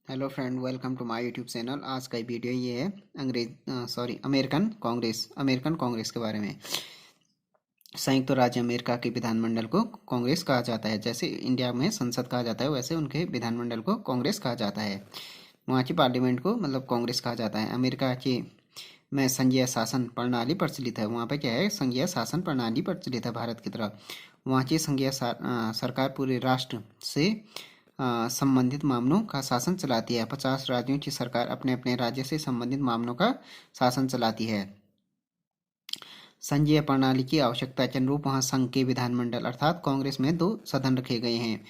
Hello friend, welcome to my YouTube channel. आज का video ये है अमेरिकन कांग्रेस के बारे में। संयुक्त राज्य अमेरिका के विधानमंडल को कांग्रेस कहा जाता है। जैसे इंडिया में संसद कहा जाता है, वैसे उनके विधानमंडल को कांग्रेस कहा जाता है। वहाँ की पार्लियामेंट को मतलब कांग्रेस कहा जाता है। अमेरिका की में संघीय शासन प्रणाली प्रचलित है। वहाँ पे क्या है, संघीय शासन प्रणाली प्रचलित है भारत की तरह। वहाँ की सरकार पूरे राष्ट्र से संबंधित मामलों का शासन चलाती है। 50 राज्यों की सरकार अपने अपने राज्य से संबंधित मामलों का शासन चलाती है। संघीय प्रणाली की आवश्यकता के अनुरूप वहाँ संघ के विधानमंडल अर्थात कांग्रेस में दो सदन रखे गए हैं।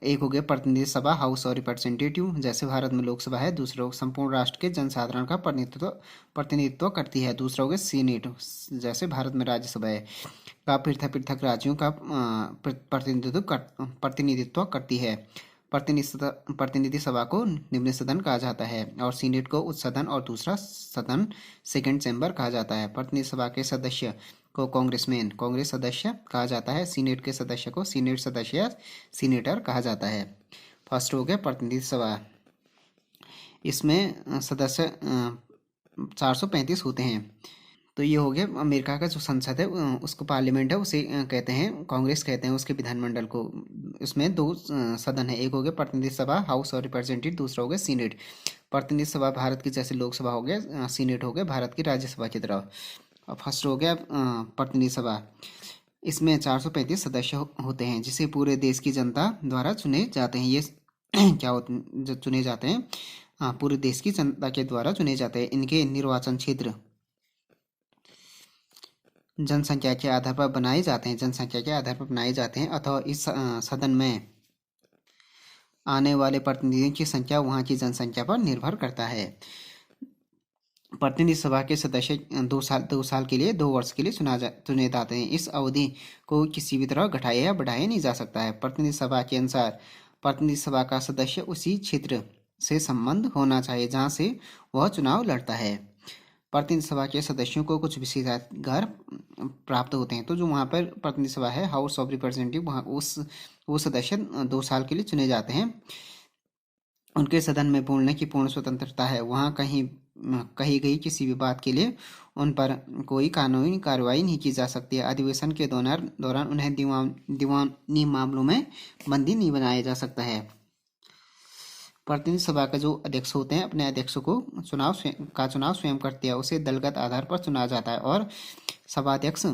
एक हो गया प्रतिनिधि सभा, हाउस और रिप्रेजेंटेटिव, जैसे भारत में लोकसभा है। दूसरा संपूर्ण राष्ट्र के जनसाधारण का प्रतिनिधित्व करती है। दूसरा हो गया सीनेट, जैसे भारत में राज्यसभा है, का पृथक पृथक राज्यों का प्रतिनिधित्व करती है। प्रतिनिधि सभा को निम्न सदन कहा जाता है और सीनेट को उच्च सदन और दूसरा सदन सेकंड चैम्बर कहा जाता है। प्रतिनिधि सभा के सदस्य को कांग्रेस सदस्य कहा जाता है। सीनेट के सदस्य को सीनेट सदस्य या सीनेटर कहा जाता है। फर्स्ट हो गया प्रतिनिधि सभा। इसमें सदस्य 435 होते हैं। तो ये हो गया अमेरिका का जो संसद है, उसको पार्लियामेंट है, उसे कहते हैं कांग्रेस कहते हैं उसके विधानमंडल को। इसमें दो सदन है, एक हो गया प्रतिनिधि सभा हाउस और रिप्रेजेंटेटिव, दूसरा हो गया सीनेट। प्रतिनिधि सभा भारत की जैसे लोकसभा हो गया, सीनेट हो गया भारत की राज्यसभा की तरह। और फर्स्ट हो गया प्रतिनिधि सभा। इसमें 435 सदस्य होते हैं, जिसे पूरे देश की जनता द्वारा चुने जाते हैं। ये क्या होते हैं जो चुने जाते हैं, पूरे देश की जनता के द्वारा चुने जाते हैं। इनके निर्वाचन क्षेत्र जनसंख्या के आधार पर बनाए जाते हैं अथवा इस सदन में आने वाले प्रतिनिधियों की संख्या वहाँ की जनसंख्या पर निर्भर करता है। प्रतिनिधि सभा के सदस्य 2 साल के लिए 2 वर्ष के लिए चुने जाते हैं। इस अवधि को किसी भी तरह घटाया या बढ़ाया नहीं जा सकता है। प्रतिनिधि सभा के अनुसार प्रतिनिधि सभा का सदस्य उसी क्षेत्र से संबंध होना चाहिए जहाँ से वह चुनाव लड़ता है। प्रतिनिधि सभा के सदस्यों को कुछ विशेषाधिकार प्राप्त होते हैं। तो जो वहाँ पर प्रतिनिधि सभा है, हाउस ऑफ रिप्रेजेंटेटिव, वहाँ वो सदस्य 2 साल के लिए चुने जाते हैं। उनके सदन में बोलने की पूर्ण स्वतंत्रता है। वहाँ कही गई किसी भी बात के लिए उन पर कोई कानूनी कार्रवाई नहीं की जा सकती है। अधिवेशन के दौरान उन्हें दीवानी मामलों में बंदी नहीं बनाया जा सकता है। प्रतिनिधि सभा का जो अध्यक्ष होते हैं, अपने अध्यक्ष को चुनाव स्वयं करते हैं। उसे दलगत आधार पर चुना जाता है और सभाध्यक्ष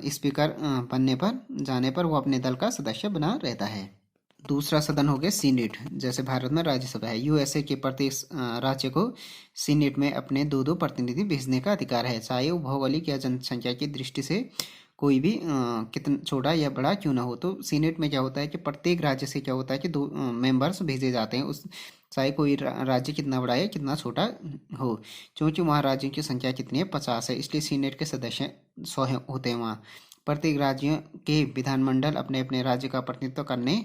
स्पीकर बनने पर जाने पर वो अपने दल का सदस्य बना रहता है। दूसरा सदन हो गया सीनेट, जैसे भारत में राज्यसभा है। यूएसए के प्रत्येक राज्य को सीनेट में अपने दो प्रतिनिधि भेजने का अधिकार है, चाहे वो भौगोलिक या जनसंख्या की दृष्टि से कोई भी कितना छोटा या बड़ा क्यों ना हो। तो सीनेट में क्या होता है कि प्रत्येक राज्य से क्या होता है कि 2 मेंबर्स भेजे जाते हैं, उस चाहे कोई राज्य कितना बड़ा या कितना छोटा हो। क्योंकि वहाँ राज्यों की संख्या कितनी है, 50 है, इसलिए सीनेट के सदस्य 100 होते हैं वहाँ। प्रत्येक राज्य के विधानमंडल अपने अपने राज्य का प्रतिनिधित्व करने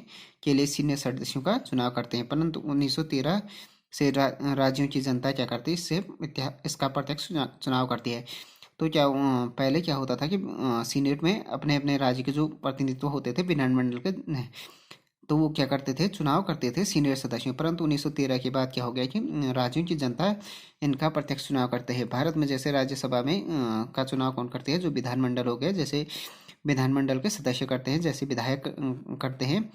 के लिए सीनियर सदस्यों का चुनाव करते हैं। परंतु 1913 से राज्यों की जनता क्या करती है, इसका प्रत्यक्ष चुनाव करती है। तो पहले क्या होता था कि सीनेट में अपने अपने राज्य के जो प्रतिनिधित्व होते थे विधानमंडल के, तो वो क्या करते थे, चुनाव करते थे सीनियर सदस्यों। परंतु 1913 के बाद क्या हो गया कि राज्यों की जनता इनका प्रत्यक्ष चुनाव करते हैं। भारत में जैसे राज्यसभा में का चुनाव कौन करते हैं, जो विधानमंडल हो गए, जैसे विधानमंडल के सदस्य करते हैं, जैसे विधायक करते हैं,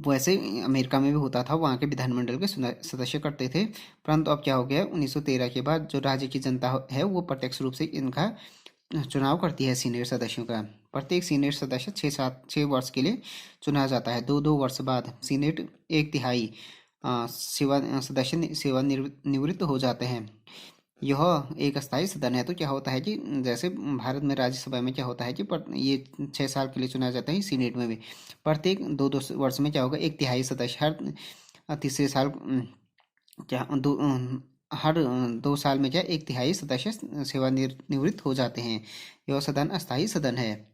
वैसे अमेरिका में भी होता था, वहाँ के विधानमंडल के सदस्य करते थे। परंतु अब क्या हो गया, 1913 के बाद जो राज्य की जनता है वो प्रत्यक्ष रूप से इनका चुनाव करती है सीनियर सदस्यों का। प्रत्येक सीनियर सदस्य 6 वर्ष के लिए चुना जाता है। 2 वर्ष बाद सीनेट 1/3 सदस्य सेवानिवृत्त हो जाते हैं। यह एक अस्थायी सदन है। तो क्या होता है कि जैसे भारत में राज्यसभा में क्या होता है कि ये 6 साल के लिए चुना जाता है, सीनेट में भी प्रत्येक 2 वर्ष में क्या होगा, 1/3 सदस्य हर तीसरे साल क्या दो हर 2 साल में क्या 1/3 सदस्य सेवानिवृत्त हो जाते हैं। यह सदन अस्थायी सदन है।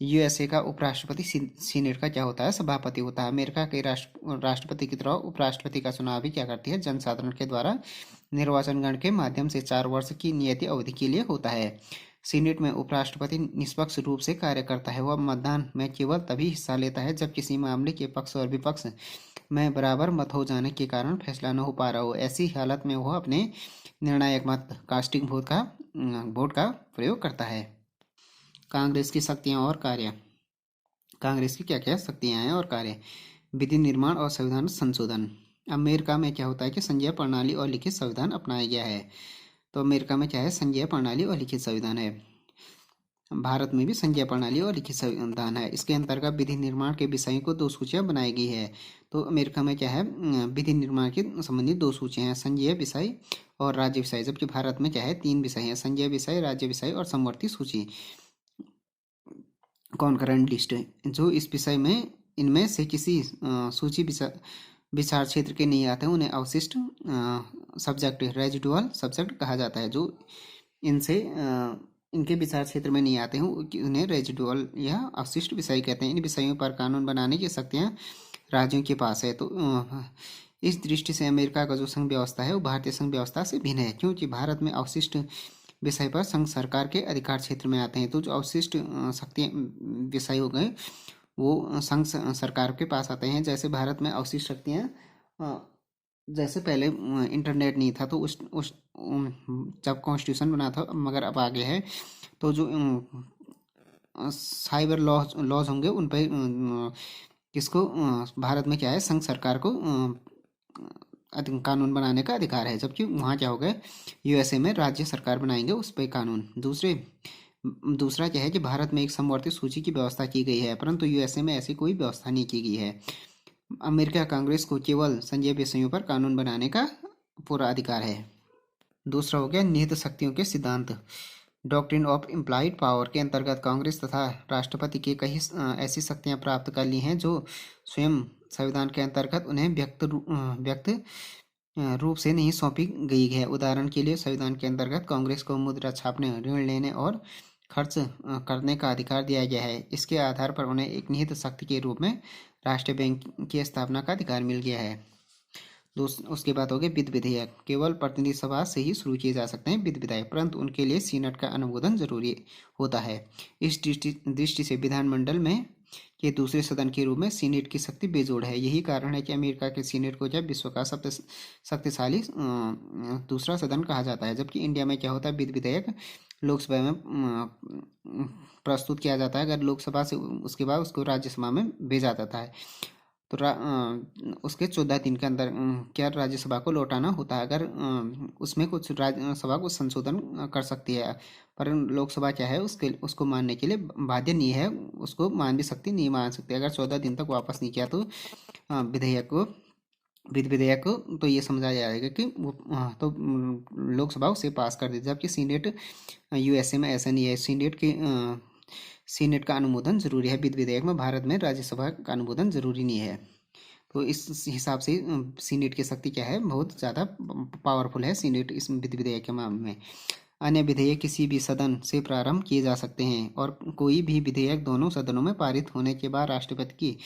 यूएसए का उपराष्ट्रपति सीनेट का क्या होता है, सभापति होता है। अमेरिका के राष्ट्रपति की तरह उपराष्ट्रपति का चुनाव भी क्या करती है, जनसाधारण के द्वारा निर्वाचन गण के माध्यम से 4 वर्ष की नियत अवधि के लिए होता है। सीनेट में उपराष्ट्रपति निष्पक्ष रूप से कार्य करता है। वह मतदान में केवल तभी हिस्सा लेता है जब किसी मामले के पक्ष और विपक्ष में बराबर मत हो जाने के कारण फैसला न हो पा रहा हो। ऐसी हालत में वह अपने निर्णायक मत कास्टिंग वोट का प्रयोग करता है। कांग्रेस की शक्तियां और कार्य। कांग्रेस की क्या क्या शक्तियां हैं और कार्य। विधि निर्माण और संविधान संशोधन। अमेरिका में क्या होता है कि संघीय प्रणाली और लिखित संविधान अपनाया गया है। तो अमेरिका में क्या है, संघीय प्रणाली और लिखित संविधान है। भारत में भी संघीय प्रणाली और लिखित संविधान है। इसके अंतर्गत विधि निर्माण के विषयों को 2 सूचियां बनाई गई है। तो अमेरिका में क्या है, विधि निर्माण के संबंधित 2 सूचियां हैं, संघीय विषय और राज्य विषय। जबकि भारत में क्या है, 3 विषय हैं, संघीय विषय, राज्य विषय और समवर्ती सूची, कॉन्करेंट लिस्ट। जो इस विषय में इनमें से किसी सूची विचार क्षेत्र के नहीं आते हैं उन्हें अवशिष्ट सब्जेक्ट, रेजिडुअल सब्जेक्ट कहा जाता है। जो इनसे इनके विचार क्षेत्र में नहीं आते हैं उन्हें रेजिडुअल या अवशिष्ट विषय कहते हैं। इन विषयों पर कानून बनाने की शक्तियां राज्यों के पास है। तो इस दृष्टि से अमेरिका का जो संघ व्यवस्था है वो भारतीय संघ व्यवस्था से भिन्न है, क्योंकि भारत में अवशिष्ट विषय पर संघ सरकार के अधिकार क्षेत्र में आते हैं। तो जो अवशिष्ट शक्ति विषय हो गए वो संघ सरकार के पास आते हैं। जैसे भारत में अवशिष्ट शक्तियाँ, जैसे पहले इंटरनेट नहीं था तो उस जब कॉन्स्टिट्यूशन बना था, मगर अब आगे है तो जो साइबर लॉज होंगे उन पर किसको भारत में क्या है, संघ सरकार को कानून बनाने का अधिकार है। जबकि वहाँ क्या हो गए, यूएसए में राज्य सरकार बनाएंगे उस पर कानून। दूसरा क्या है कि भारत में एक समवर्ती सूची की व्यवस्था की गई है, परंतु यूएसए में ऐसी कोई व्यवस्था नहीं की गई है। अमेरिका कांग्रेस को केवल संघीय विषयों पर कानून बनाने का पूरा अधिकार है। दूसरा हो गया निहित शक्तियों के सिद्धांत। डॉक्ट्रिन ऑफ इम्प्लाइड पावर के अंतर्गत कांग्रेस तथा राष्ट्रपति की कई ऐसी शक्तियां प्राप्त कर ली हैं जो स्वयं संविधान के अंतर्गत उन्हें व्यक्त रूप से नहीं सौंपी गई है। उदाहरण के लिए संविधान के अंतर्गत कांग्रेस को मुद्रा छापने, ऋण लेने और खर्च करने का अधिकार दिया गया है। इसके आधार पर उन्हें एक निहित शक्ति के रूप में राष्ट्रीय बैंक की स्थापना का अधिकार मिल गया है। उसके बाद हो गए वित्त विधेयक। केवल प्रतिनिधि सभा से ही शुरू किए जा सकते हैं वित्त विधेयक, परंतु उनके लिए सीनेट का अनुमोदन जरूरी होता है। इस दृष्टि से विधानमंडल में के दूसरे सदन के रूप में सीनेट की शक्ति बेजोड़ है। यही कारण है कि अमेरिका के सीनेट को जब विश्व का सबसे शक्तिशाली दूसरा सदन कहा जाता है। जबकि इंडिया में क्या होता है, वित्त विधेयक लोकसभा में प्रस्तुत किया जाता है, अगर लोकसभा से उसके बाद उसको राज्यसभा में भेजा जाता है तो उसके 14 दिन के अंदर क्या राज्यसभा को लौटाना होता है। अगर उसमें कुछ राज्यसभा को संशोधन कर सकती है, पर लोकसभा क्या है उसको मानने के लिए बाध्य नहीं है, उसको मान भी सकती नहीं मान सकती। अगर 14 दिन तक वापस नहीं किया तो वित्त विधेयक को तो ये समझा जाएगा कि वो तो लोकसभा उसे पास कर दी। जबकि सीनेट यूएसए में ऐसा नहीं है, सीनेट का अनुमोदन जरूरी है वित्त विधेयक में। भारत में राज्यसभा का अनुमोदन जरूरी नहीं है। तो इस हिसाब से सीनेट की शक्ति क्या है, बहुत ज़्यादा पावरफुल है सीनेट इस वित्त विधेयक के मामले में। अन्य विधेयक किसी भी सदन से प्रारंभ किए जा सकते हैं और कोई भी विधेयक दोनों सदनों में पारित होने के बाद राष्ट्रपति की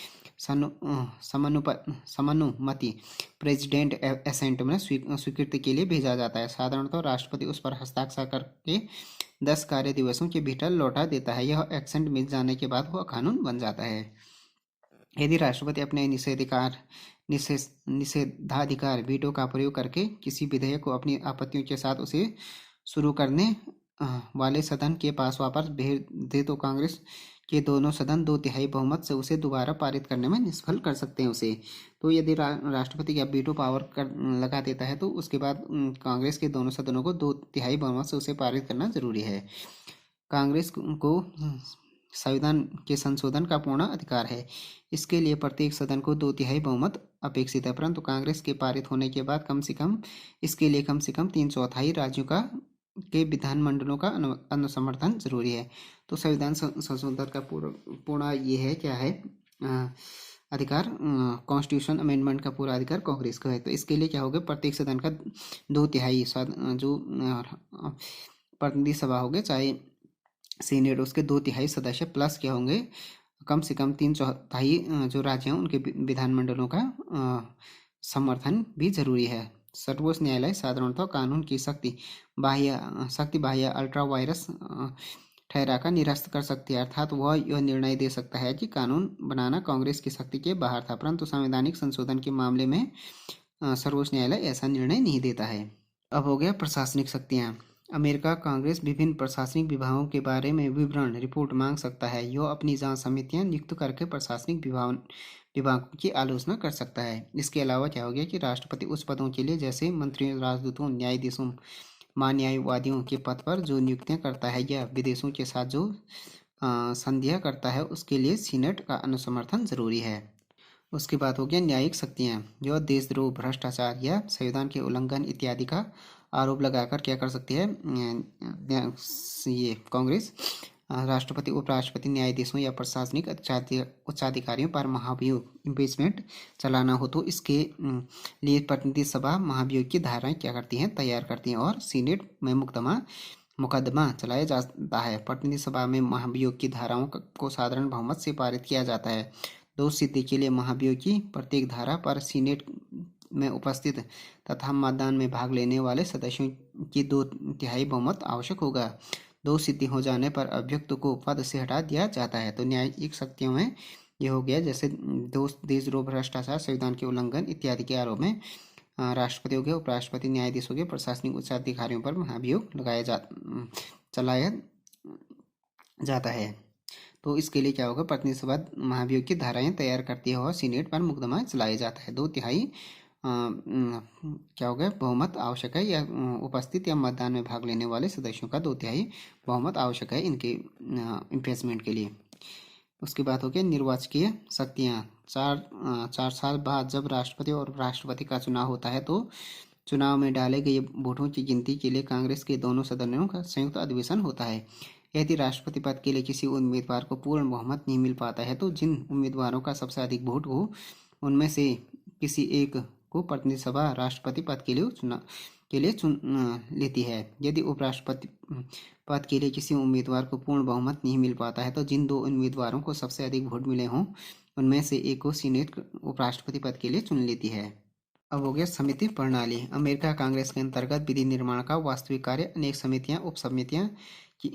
समानुमति प्रेसिडेंट असेंट में स्वीकृति के लिए भेजा जाता है। साधारणतः राष्ट्रपति उस पर हस्ताक्षर करके 10 कार्य दिवसों के भीतर लौटा देता है। यह एक्सेंट मिल जाने के बाद वह कानून बन जाता है। यदि राष्ट्रपति अपने निषेधाधिकार वीटो का प्रयोग करके किसी विधेयक को अपनी आपत्तियों के साथ उसे शुरू करने वाले सदन के पास वापस भेज दे तो कांग्रेस के दोनों सदन 2/3 बहुमत से उसे दोबारा पारित करने में निष्फल कर सकते हैं उसे। तो यदि राष्ट्रपति का वीटो पावर लगा देता है तो उसके बाद कांग्रेस के दोनों सदनों को 2/3 बहुमत से उसे पारित करना जरूरी है। कांग्रेस को संविधान के संशोधन का पूर्ण अधिकार है। इसके लिए प्रत्येक सदन को 2/3 बहुमत अपेक्षित है, परंतु कांग्रेस के पारित होने के बाद इसके लिए कम से कम 3/4 राज्यों के विधानमंडलों का अनुसमर्थन जरूरी है। तो संविधान संशोधन का पूर्ण ये है क्या है अधिकार, कॉन्स्टिट्यूशन अमेंडमेंट का पूरा अधिकार कांग्रेस को है। तो इसके लिए क्या होगा, प्रत्येक सदन का 2/3 जो प्रतिनिधि सभा हो गए चाहे सीनेट, उसके 2/3 सदस्य प्लस क्या होंगे, कम से कम 3/4 जो राज्य हैं उनके विधानमंडलों का समर्थन भी जरूरी है। सर्वोच्च न्यायालय साधारणतः कानून की शक्ति बाह्य अल्ट्रा वायरस ठहराकर निरस्त कर सकती है, अर्थात वह यह निर्णय दे सकता है कि कानून बनाना कांग्रेस की शक्ति के बाहर था, परंतु संवैधानिक संशोधन के मामले में सर्वोच्च न्यायालय ऐसा निर्णय नहीं देता है। अब हो गया प्रशासनिक शक्तियाँ। अमेरिका कांग्रेस विभिन्न प्रशासनिक विभागों के बारे में विवरण रिपोर्ट मांग सकता है। यह अपनी जांच समितियां नियुक्त करके प्रशासनिक विभागों की आलोचना कर सकता है। इसके अलावा क्या हो गया कि राष्ट्रपति उस पदों के लिए जैसे मंत्रियों, राजदूतों, न्यायाधीशों, महान्यायवादियों के पद पर जो नियुक्तियां करता है या विदेशों के साथ जो संधियां करता है, उसके लिए सीनेट का अनुसमर्थन जरूरी है। उसके बाद हो गया न्यायिक शक्तियाँ, जो देशद्रोह, भ्रष्टाचार या संविधान के उल्लंघन इत्यादि का आरोप लगाकर क्या कर सकती है ये कांग्रेस राष्ट्रपति, उपराष्ट्रपति, न्यायाधीशों या प्रशासनिक उच्चाधिकारियों पर महाभियोग इम्पीचमेंट चलाना हो तो इसके लिए प्रतिनिधि सभा महाभियोग की धाराएं क्या करती हैं, तैयार करती हैं और सीनेट में मुकदमा चलाया जाता है। प्रतिनिधि सभा में महाभियोग की धाराओं को साधारण बहुमत से पारित किया जाता है। दोष सिद्धि के लिए महाभियोग की प्रत्येक धारा पर सीनेट में उपस्थित तथा मतदान में भाग लेने वाले सदस्यों की 2/3 बहुमत आवश्यक होगा। दोष सिद्धि हो जाने पर अभियुक्त को पद से हटा दिया जाता है। तो न्यायिक शक्तियों में ये हो गया जैसे देशद्रोह, भ्रष्टाचार, संविधान के उल्लंघन इत्यादि के आरोप में राष्ट्रपति हो गया, उपराष्ट्रपति, न्यायाधीश हो गए, प्रशासनिक उच्चाधिकारियों पर महाभियोग चलाया जाता है। तो इसके लिए क्या होगा, प्रतिनिधि सभा महाभियोग की धाराएं तैयार करती है और सीनेट पर मुकदमा चलाया जाता है। 2/3 क्या हो गया बहुमत आवश्यक है, या उपस्थित या मतदान में भाग लेने वाले सदस्यों का 2/3 बहुमत आवश्यक है इनके इम्पीचमेंट के लिए। उसके बाद हो गया निर्वाचकीय शक्तियाँ। 4 साल बाद जब राष्ट्रपति और उपराष्ट्रपति का चुनाव होता है तो चुनाव में डाले गए वोटों की गिनती के लिए कांग्रेस के दोनों सदनों का संयुक्त अधिवेशन होता है। यदि राष्ट्रपति पद के लिए किसी उम्मीदवार को पूर्ण बहुमत नहीं मिल पाता है तो जिन उम्मीदवारों का सबसे अधिक वोट हो उनमें से किसी एक को प्रतिनिधि सभा राष्ट्रपति पद के लिए चुन लेती है। यदि उपराष्ट्रपति पद के लिए किसी उम्मीदवार को पूर्ण बहुमत नहीं मिल पाता है तो जिन 2 उम्मीदवारों को सबसे अधिक वोट मिले हों उनमें से एक को सीनेट उपराष्ट्रपति पद के लिए चुन लेती है। अब हो गया समिति प्रणाली। अमेरिका कांग्रेस के अंतर्गत विधि निर्माण का वास्तविक कार्य अनेक समितियां,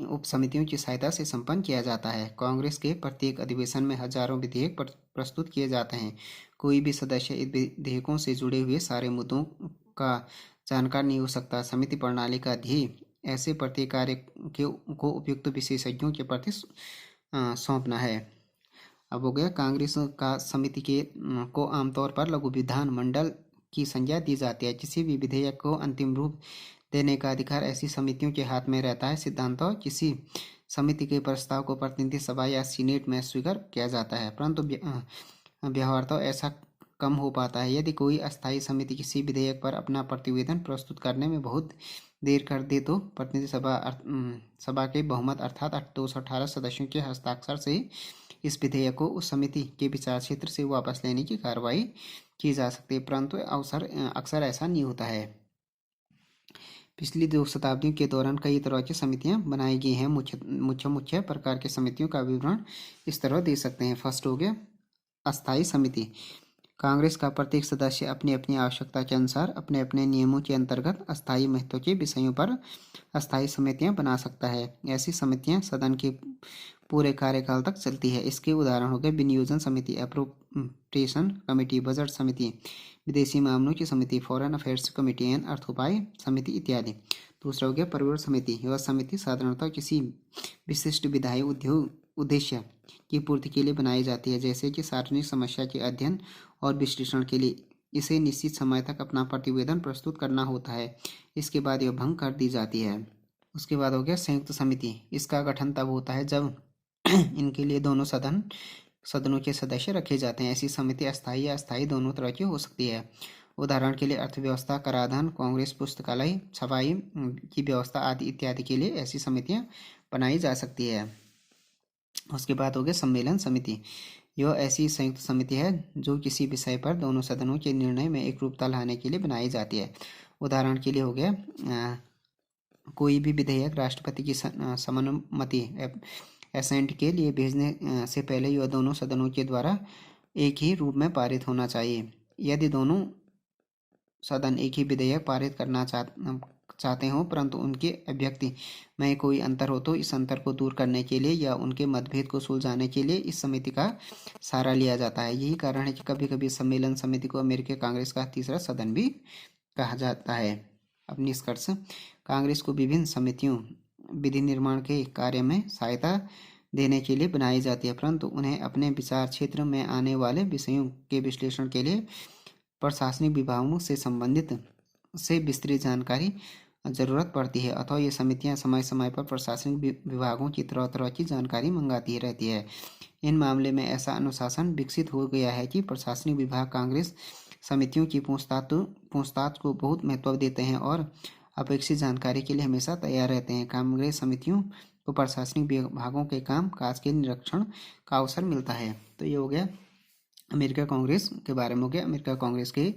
उपसमितियों की सहायता से संपन्न किया जाता है। कांग्रेस के प्रत्येक अधिवेशन में हजारों विधेयक प्रस्तुत किए जाते हैं। कोई भी सदस्य इन विधेयकों से जुड़े हुए सारे मुद्दों का जानकार नहीं हो सकता। समिति प्रणाली का ध्येय ऐसे प्रत्येक कार्य को उपयुक्त विशेषज्ञों के प्रति सौंपना है। अब हो गया कांग्रेस का समिति को आमतौर पर लघु विधान मंडल की संज्ञा दी जाती है। किसी भी विधेयक को अंतिम रूप देने का अधिकार ऐसी समितियों के हाथ में रहता है। सिद्धांततः किसी समिति के प्रस्ताव को प्रतिनिधि सभा या सीनेट में स्वीकार किया जाता है, परंतु व्यवहारतः ऐसा कम हो पाता है। यदि कोई अस्थायी समिति किसी विधेयक पर अपना प्रतिवेदन प्रस्तुत करने में बहुत देर कर दे तो प्रतिनिधि सभा के बहुमत अर्थात 218 सदस्यों के हस्ताक्षर से इस विधेयक को उस समिति के विचार क्षेत्र से वापस लेने की कार्रवाई की जा सकती है, परंतु अक्सर ऐसा नहीं होता है। पिछली 2 शताब्दियों के दौरान कई तरह की समितियां बनाई गई हैं। मुख्य प्रकार की समितियों का विवरण इस तरह दे सकते हैं। फर्स्ट हो गया अस्थायी समिति। कांग्रेस का प्रत्येक सदस्य अपनी अपनी आवश्यकता के अनुसार अपने अपने नियमों के अंतर्गत अस्थायी महत्व के विषयों पर अस्थायी समितियां बना सकता है। ऐसी समितियां सदन के पूरे कार्यकाल तक चलती है। इसके उदाहरण हो गए विनियोजन समिति, अप्रोप्रिएशन कमेटी, बजट समिति, विदेशी मामलों की समिति, फॉरेन अफेयर्स कमेटी एंड अर्थोपाय समिति इत्यादि। दूसरा हो गया परिवहन समिति। यह समिति साधारणतः किसी विशिष्ट विधायी उद्देश्य की पूर्ति के लिए बनाई जाती है, जैसे कि सार्वजनिक समस्या के अध्ययन और विश्लेषण के लिए इसे निश्चित समय तक अपना प्रतिवेदन प्रस्तुत करना होता है। इसके बाद यह भंग कर दी जाती है। उसके बाद हो गया संयुक्त समिति। इसका गठन तब होता है जब इनके लिए दोनों सदनों के सदस्य रखे जाते हैं। ऐसी समिति अस्थायी या अस्थायी दोनों तरह की हो सकती है। उदाहरण के लिए अर्थव्यवस्था, कराधान, कांग्रेस, पुस्तकालय, छपाई की व्यवस्था आदि इत्यादि के लिए ऐसी समितियां बनाई जा सकती है। उसके बाद हो गया सम्मेलन समिति। यह ऐसी संयुक्त समिति है जो किसी विषय पर दोनों सदनों के निर्णय में एकरूपता लाने के लिए बनाई जाती है। उदाहरण के लिए हो गया कोई भी विधेयक राष्ट्रपति की सम्मति एसेंट के लिए भेजने से पहले यह दोनों सदनों के द्वारा एक ही रूप में पारित होना चाहिए। यदि दोनों सदन एक ही विधेयक पारित करना चाहते हों, परंतु उनके अभ्यर्थी में कोई अंतर हो तो इस अंतर को दूर करने के लिए या उनके मतभेद को सुलझाने के लिए इस समिति का सहारा लिया जाता है। यही कारण है कि कभी कभी सम्मेलन समिति को अमेरिकी कांग्रेस का तीसरा सदन भी कहा जाता है। अब निष्कर्ष, कांग्रेस को विभिन्न समितियों विधि निर्माण के कार्य में सहायता देने के लिए बनाई जाती है, परंतु उन्हें अपने विचार क्षेत्र में आने वाले विषयों के विश्लेषण के लिए प्रशासनिक विभागों से संबंधित से विस्तृत जानकारी जरूरत पड़ती है। अथवा ये समितियां समय समय पर प्रशासनिक विभागों की तरह तरह की जानकारी मंगाती रहती है। इन मामले में ऐसा अनुशासन विकसित हो गया है कि प्रशासनिक विभाग कांग्रेस समितियों की पूछताछ को बहुत महत्व देते हैं और अपेक्षित जानकारी के लिए हमेशा तैयार रहते हैं। कांग्रेस समितियों को प्रशासनिक विभागों के काम काज के निरीक्षण का अवसर मिलता है। तो ये हो गया अमेरिका कांग्रेस के बारे में, हो गया अमेरिका कांग्रेस के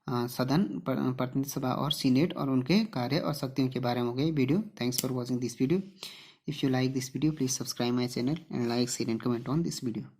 सदन, प्रतिनिधि सभा और सीनेट और उनके कार्य और शक्तियों के बारे में हो गई video. Thanks for watching this video. If you like this video, please subscribe my channel and like, share and comment on this video.